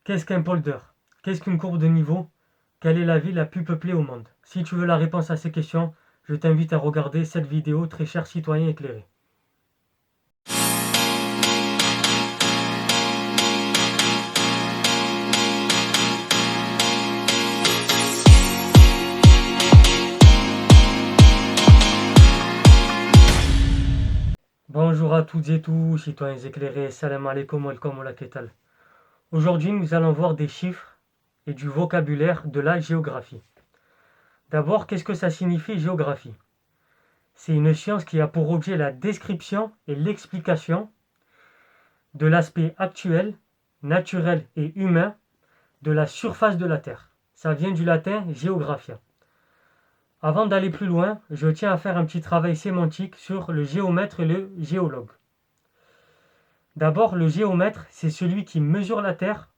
Qu'est-ce qu'un polder? Qu'est-ce qu'une courbe de niveau? Quelle est la ville la plus peuplée au monde? Si tu veux la réponse à ces questions, je t'invite à regarder cette vidéo, très cher citoyen éclairé. Bonjour à toutes et tous, citoyens éclairés, salam alaikum, welcome wa laketal. Aujourd'hui, nous allons voir des chiffres et du vocabulaire de la géographie. D'abord, qu'est-ce que ça signifie géographie? C'est une science qui a pour objet la description et l'explication de l'aspect actuel, naturel et humain de la surface de la Terre. Ça vient du latin géographia. Avant d'aller plus loin, je tiens à faire un petit travail sémantique sur le géomètre et le géologue. D'abord, le géomètre, c'est celui qui mesure la Terre,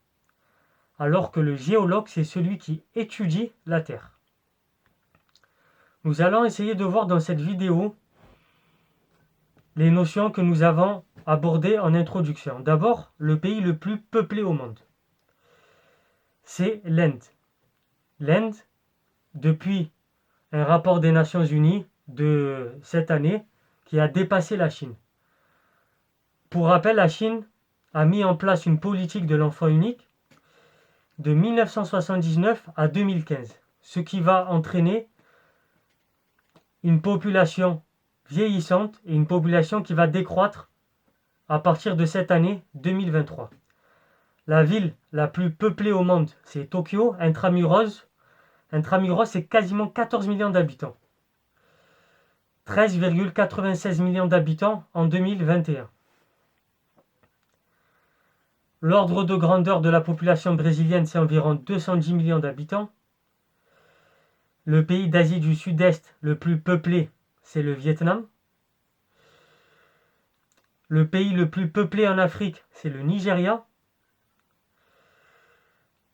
alors que le géologue, c'est celui qui étudie la Terre. Nous allons essayer de voir dans cette vidéo les notions que nous avons abordées en introduction. D'abord, le pays le plus peuplé au monde, c'est l'Inde. L'Inde, depuis un rapport des Nations Unies de cette année, qui a dépassé la Chine. Pour rappel, la Chine a mis en place une politique de l'enfant unique de 1979 à 2015, ce qui va entraîner une population vieillissante et une population qui va décroître à partir de cette année 2023. La ville la plus peuplée au monde, c'est Tokyo, intramuros. Intramuros, c'est quasiment 14 millions d'habitants. 13,96 millions d'habitants en 2021. L'ordre de grandeur de la population brésilienne, c'est environ 210 millions d'habitants. Le pays d'Asie du Sud-Est le plus peuplé, c'est le Vietnam. Le pays le plus peuplé en Afrique, c'est le Nigeria.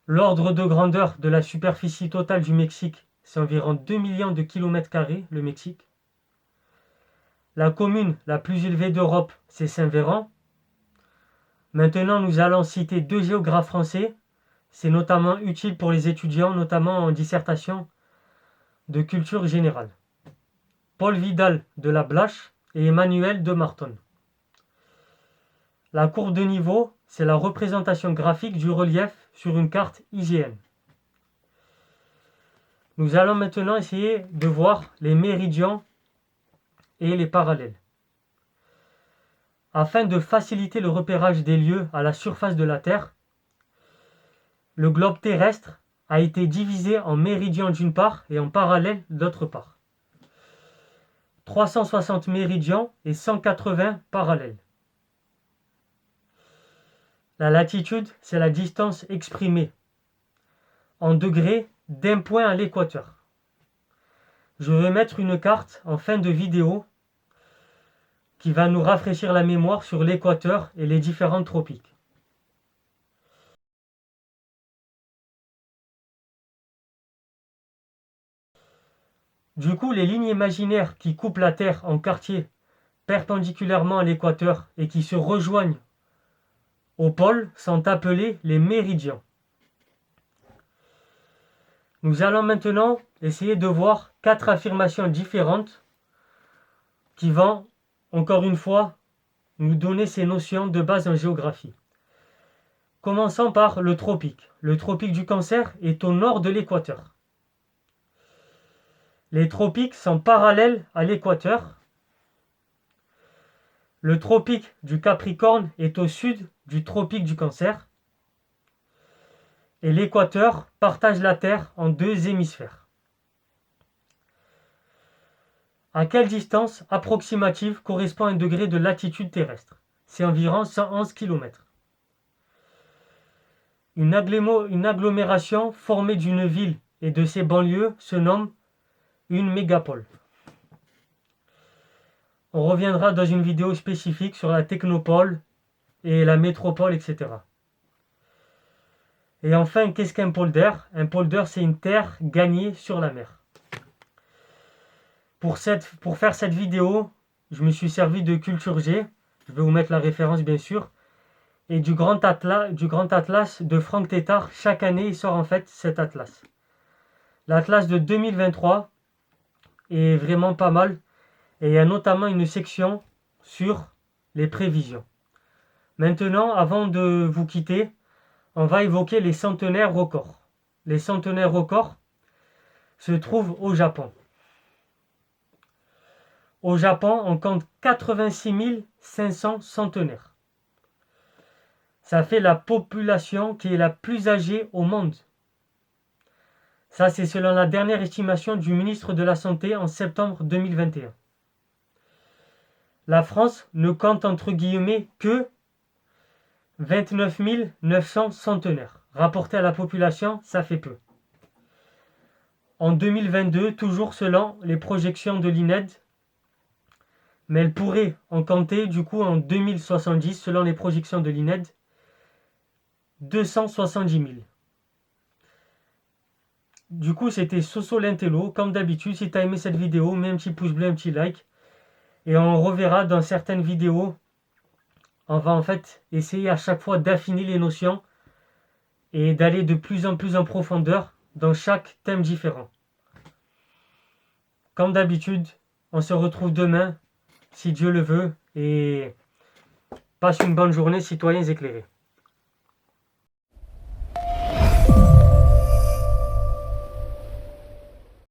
L'ordre de grandeur de la superficie totale du Mexique, c'est environ 2 millions de kilomètres carrés, le Mexique. La commune la plus élevée d'Europe, c'est Saint-Véran. Maintenant, nous allons citer deux géographes français. C'est notamment utile pour les étudiants, notamment en dissertation de culture générale. Paul Vidal de la Blache et Emmanuel de Martonne. La courbe de niveau, c'est la représentation graphique du relief sur une carte IGN. Nous allons maintenant essayer de voir les méridians et les parallèles. Afin de faciliter le repérage des lieux à la surface de la Terre, le globe terrestre a été divisé en méridians d'une part et en parallèles d'autre part. 360 méridians et 180 parallèles. La latitude, c'est la distance exprimée en degrés d'un point à l'équateur. Je vais mettre une carte en fin de vidéo qui va nous rafraîchir la mémoire sur l'équateur et les différents tropiques. Du coup, les lignes imaginaires qui coupent la Terre en quartiers perpendiculairement à l'équateur et qui se rejoignent au pôle sont appelés les méridians. Nous allons maintenant essayer de voir 4 affirmations différentes qui vont, encore une fois, nous donner ces notions de base en géographie. Commençons par le tropique. Le tropique du Cancer est au nord de l'équateur. Les tropiques sont parallèles à l'équateur. Le tropique du Capricorne est au sud du tropique du Cancer. Et l'équateur partage la Terre en 2 hémisphères. À quelle distance approximative correspond un degré de latitude terrestre? C'est environ 111 km. Une agglomération formée d'une ville et de ses banlieues se nomme une mégapole. On reviendra dans une vidéo spécifique sur la technopole et la métropole, etc. Et enfin, qu'est-ce qu'un polder? Un polder, c'est une terre gagnée sur la mer. Pour faire cette vidéo, je me suis servi de Culture G. Je vais vous mettre la référence, bien sûr. et du Grand Atlas de Franck Tétart. Chaque année, il sort en fait cet atlas. L'atlas de 2023 est vraiment pas mal. Et il y a notamment une section sur les prévisions. Maintenant, avant de vous quitter, on va évoquer les centenaires records. Les centenaires records se trouvent au Japon. Au Japon, on compte 86 500 centenaires. Ça fait la population qui est la plus âgée au monde. Ça, c'est selon la dernière estimation du ministre de la Santé en septembre 2021. La France ne compte entre guillemets que 29 900 centenaires. Rapporté à la population, ça fait peu. En 2022, toujours selon les projections de l'INED, mais elle pourrait en compter du coup en 2070, selon les projections de l'INED, 270 000. Du coup, c'était Soso l'Intello. Comme d'habitude, si tu as aimé cette vidéo, mets un petit pouce bleu, un petit like. Et on reverra dans certaines vidéos. On va en fait essayer à chaque fois d'affiner les notions et d'aller de plus en plus en profondeur dans chaque thème différent. Comme d'habitude, on se retrouve demain, si Dieu le veut, et passe une bonne journée, citoyens éclairés.